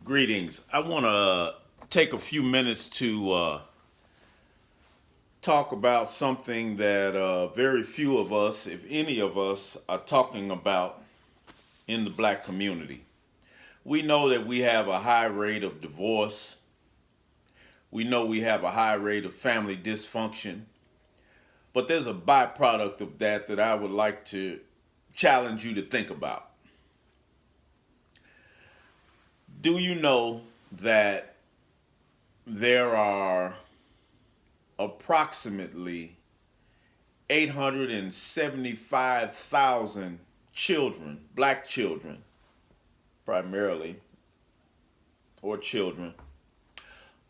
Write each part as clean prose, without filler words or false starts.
Greetings. I want to take a few minutes to talk about something that very few of us, if any of us, are talking about in the black community. We know that we have a high rate of divorce. We know we have a high rate of family dysfunction. But there's a byproduct of that I would like to challenge you to think about. Do you know that there are approximately 875,000 children, black children primarily, or children,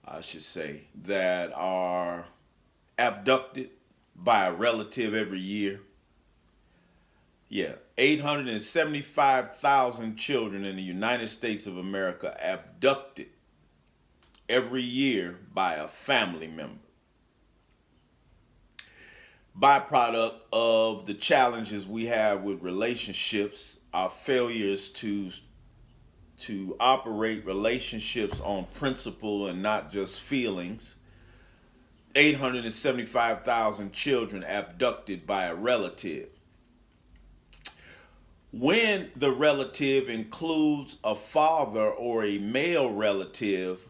I should say, that are abducted by a relative every year? Yeah, 875,000 children in the United States of America abducted every year by a family member. Byproduct of the challenges we have with relationships, our failures to operate relationships on principle and not just feelings. 875,000 children abducted by a relative. When the relative includes a father or a male relative,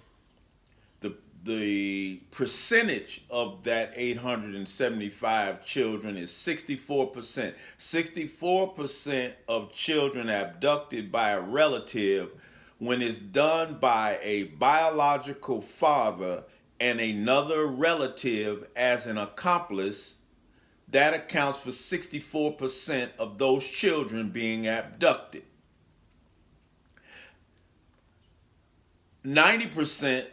the percentage of that 875 children is 64%. 64% of children abducted by a relative, when it's done by a biological father and another relative as an accomplice, that accounts for 64% of those children being abducted. 90%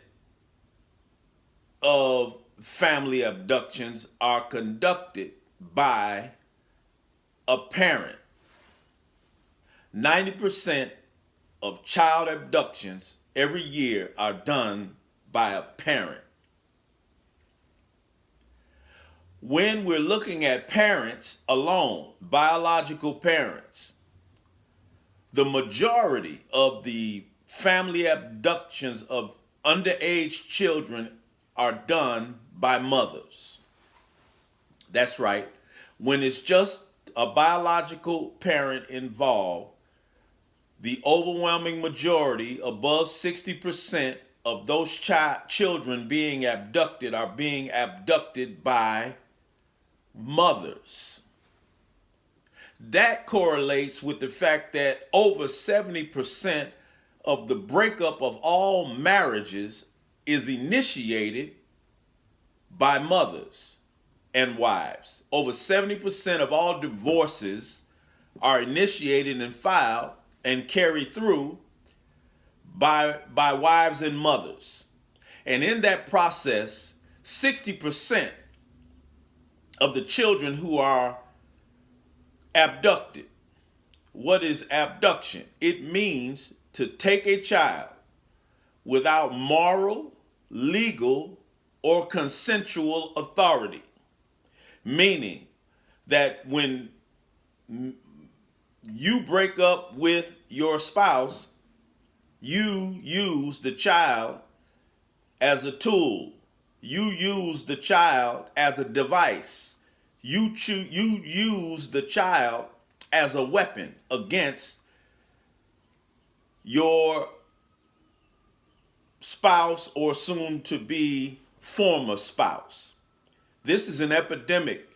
of family abductions are conducted by a parent. 90% of child abductions every year are done by a parent. When we're looking at parents alone, biological parents, the majority of the family abductions of underage children are done by mothers. That's right. When it's just a biological parent involved, the overwhelming majority, above 60% of those children being abducted are being abducted by mothers. That correlates with the fact that over 70% of the breakup of all marriages is initiated by mothers and wives. Over 70% of all divorces are initiated and filed and carried through by wives and mothers. And in that process, 60% of the children who are abducted. What is abduction? It means to take a child without moral, legal, or consensual authority. Meaning that when you break up with your spouse, you use the child as a tool. You use the child as a device. You use the child as a weapon against your spouse or soon to be former spouse. This is an epidemic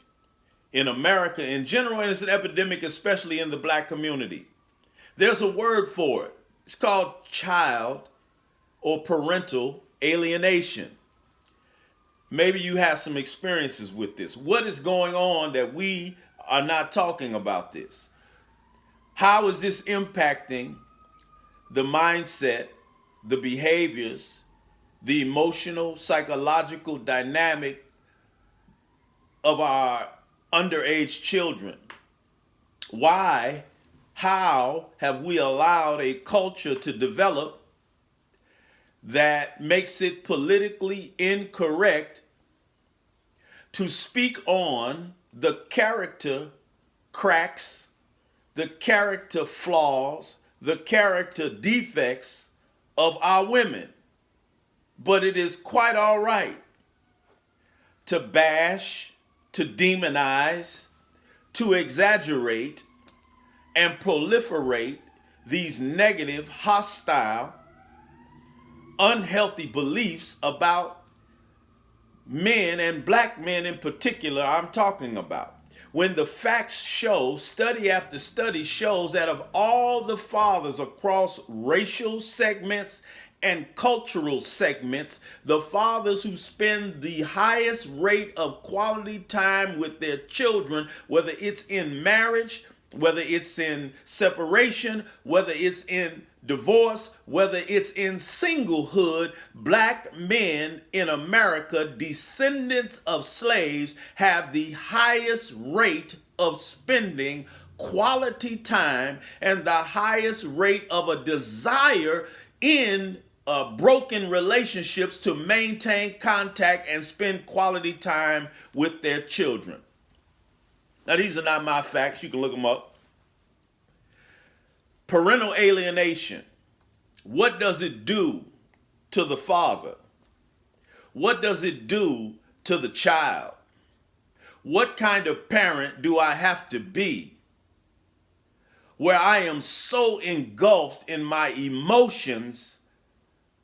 in America in general, and it's an epidemic especially in the black community. There's a word for it. It's called child or parental alienation. Maybe you have some experiences with this. What is going on that we are not talking about this? How is this impacting the mindset, the behaviors, the emotional, psychological dynamic of our underage children? Why, how have we allowed a culture to develop that makes it politically incorrect to speak on the character cracks, the character flaws, the character defects of our women. But it is quite all right to bash, to demonize, to exaggerate, and proliferate these negative, hostile, unhealthy beliefs about men, and black men in particular I'm talking about. When the facts show, study after study shows that of all the fathers across racial segments and cultural segments, the fathers who spend the highest rate of quality time with their children, whether it's in marriage, whether it's in separation, whether it's in divorce, whether it's in singlehood, black men in America, descendants of slaves, have the highest rate of spending quality time and the highest rate of a desire in broken relationships to maintain contact and spend quality time with their children. Now, these are not my facts. You can look them up. Parental alienation. What does it do to the father? What does it do to the child? What kind of parent do I have to be where I am so engulfed in my emotions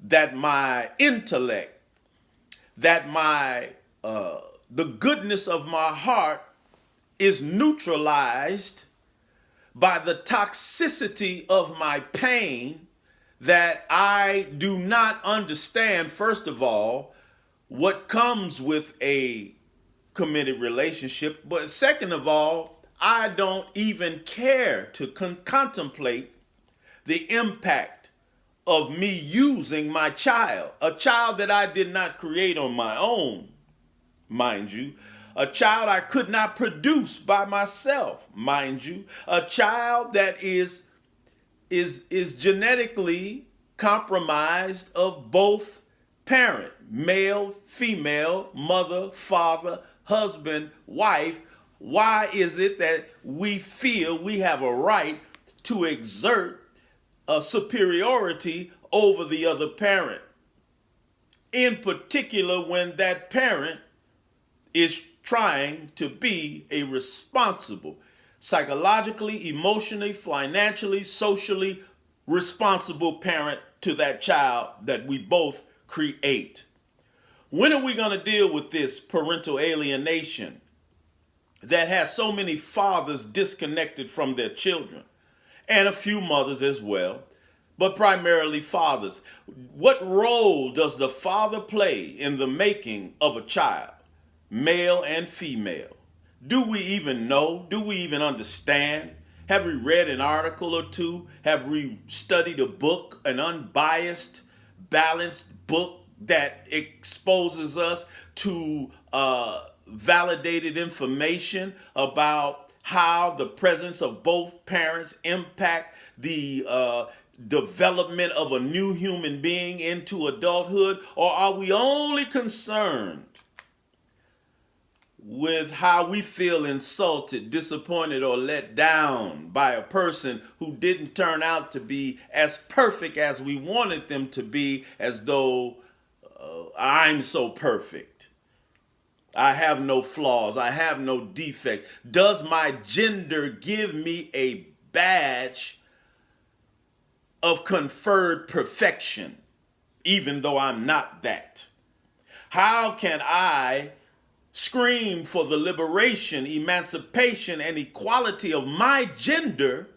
that my intellect, that the goodness of my heart is neutralized by the toxicity of my pain, that I do not understand, first of all, what comes with a committed relationship, but second of all, I don't even care to contemplate the impact of me using my child, a child that I did not create on my own, mind you, a child I could not produce by myself, mind you, a child that is genetically compromised of both parent, male, female, mother, father, husband, wife. Why is it that we feel we have a right to exert a superiority over the other parent? In particular, when that parent is trying to be a responsible, psychologically, emotionally, financially, socially responsible parent to that child that we both create. When are we going to deal with this parental alienation that has so many fathers disconnected from their children, and a few mothers as well, but primarily fathers? What role does the father play in the making of a child, male and female? Do we even know? Do we even understand? Have we read an article or two? Have we studied a book, an unbiased, balanced book that exposes us to validated information about how the presence of both parents impact the development of a new human being into adulthood? Or are we only concerned with how we feel insulted, disappointed, or let down by a person who didn't turn out to be as perfect as we wanted them to be, as though I'm so perfect, I have no flaws, I have no defects? Does my gender give me a badge of conferred perfection, even though I'm not that? How can I scream for the liberation, emancipation, and equality of my gender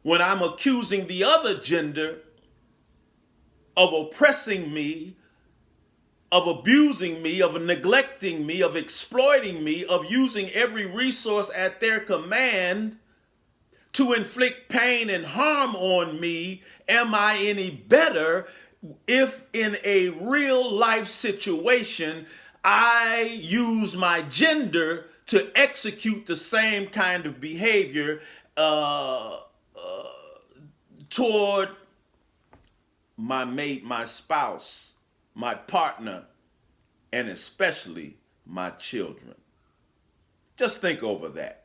when I'm accusing the other gender of oppressing me, of abusing me, of neglecting me, of exploiting me, of using every resource at their command to inflict pain and harm on me? Am I any better if in a real life situation I use my gender to execute the same kind of behavior toward my mate, my spouse, my partner, and especially my children? Just think over that.